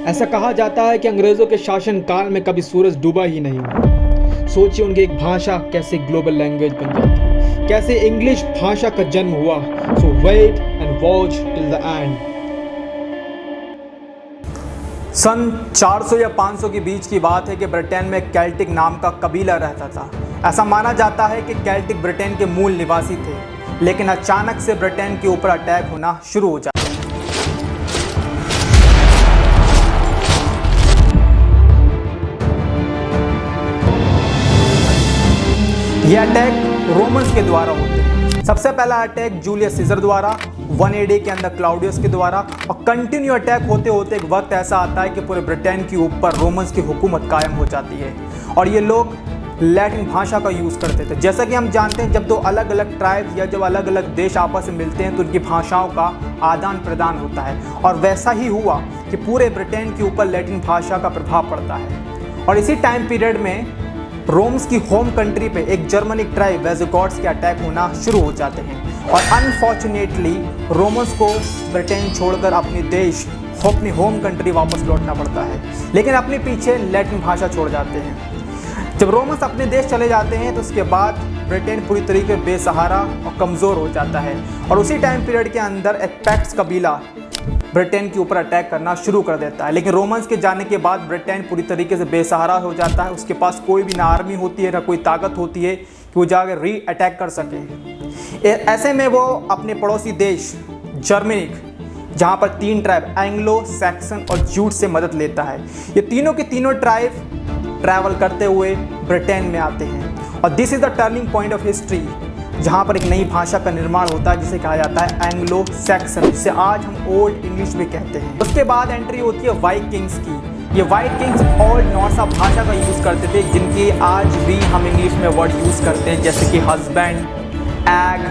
ऐसा कहा जाता है कि अंग्रेजों के शासन काल में कभी सूरज डूबा ही नहीं। सोचिए उनकी एक भाषा कैसे ग्लोबल लैंग्वेज बन जाती, कैसे इंग्लिश भाषा का जन्म हुआ। So wait and watch till the end. सन 400 या 500 के बीच की बात है कि ब्रिटेन में केल्टिक नाम का कबीला रहता था। ऐसा माना जाता है कि केल्टिक ब्रिटेन के मूल निवासी थे, लेकिन अचानक से ब्रिटेन के ऊपर अटैक होना शुरू हो जाता। यह अटैक रोमन्स के द्वारा होते हैं। सबसे पहला अटैक जूलियस सीजर द्वारा 1 AD के अंदर क्लाउडियस के द्वारा, और कंटिन्यू अटैक होते होते एक वक्त ऐसा आता है कि पूरे ब्रिटेन के ऊपर रोमन्स की हुकूमत कायम हो जाती है और ये लोग लैटिन भाषा का यूज़ करते थे। जैसा कि हम जानते हैं, जब दो अलग अलग ट्राइब्स या जब अलग अलग देश आपस में मिलते हैं तो उनकी भाषाओं का आदान प्रदान होता है, और वैसा ही हुआ कि पूरे ब्रिटेन के ऊपर लैटिन भाषा का प्रभाव पड़ता है। और इसी टाइम पीरियड में रोम्स की होम कंट्री पे एक जर्मनिक ट्राइब वेजिगॉट्स के अटैक होना शुरू हो जाते हैं, और अनफॉर्चुनेटली रोमन्स को ब्रिटेन छोड़कर अपनी होम कंट्री वापस लौटना पड़ता है, लेकिन अपने पीछे लैटिन भाषा छोड़ जाते हैं। जब रोमन्स अपने देश चले जाते हैं तो उसके बाद ब्रिटेन पूरी तरीके से बेसहारा और कमज़ोर हो जाता है, और उसी टाइम पीरियड के अंदर एक पैक्ट्स कबीला ब्रिटेन के ऊपर अटैक करना शुरू कर देता है। लेकिन रोमन्स के जाने के बाद ब्रिटेन पूरी तरीके से बेसहारा हो जाता है। उसके पास कोई भी ना आर्मी होती है ना कोई ताकत होती है कि वो जाकर री अटैक कर सके। ऐसे में वो अपने पड़ोसी देश जर्मनी, जहाँ पर 3 ट्राइब एंग्लो सैक्सन और जूट से मदद लेता है। ये तीनों के तीनों ट्राइब ट्रैवल करते हुए ब्रिटेन में आते हैं, और this is the turning point of history, जहाँ पर एक नई भाषा का निर्माण होता है जिसे कहा जाता है एंग्लो सैक्सन, जिसे आज हम ओल्ड इंग्लिश भी कहते हैं। उसके बाद एंट्री होती है वाइकिंग्स की। ये वाइकिंग्स ओल्ड नॉर्स भाषा का यूज़ करते थे, जिनकी आज भी हम इंग्लिश में वर्ड यूज़ करते हैं, जैसे कि husband, egg,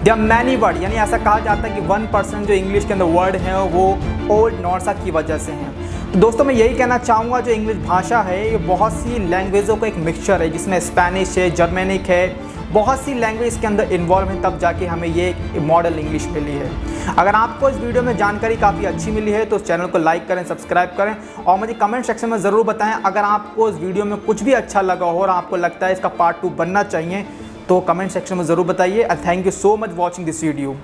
there many word. यानी ऐसा कहा जाता है कि 1% जो इंग्लिश के अंदर वर्ड हैं वो ओल्ड नॉर्सा की वजह से हैं। तो दोस्तों, मैं यही कहना चाहूँगा, जो इंग्लिश भाषा है ये बहुत सी लैंग्वेजों का एक मिक्सचर है, जिसमें स्पेनिश है, जर्मनिक है, बहुत सी लैंग्वेज के अंदर इन्वॉल्व हैं, तब जाके हमें ये मॉडल इंग्लिश मिली है। अगर आपको इस वीडियो में जानकारी काफ़ी अच्छी मिली है तो चैनल को लाइक करें, सब्सक्राइब करें, और मुझे कमेंट सेक्शन में ज़रूर बताएं अगर आपको इस वीडियो में कुछ भी अच्छा लगा हो और आपको लगता है इसका पार्ट 2 बनना चाहिए, तो कमेंट सेक्शन में ज़रूर बताइए। Thank you so much watching this video.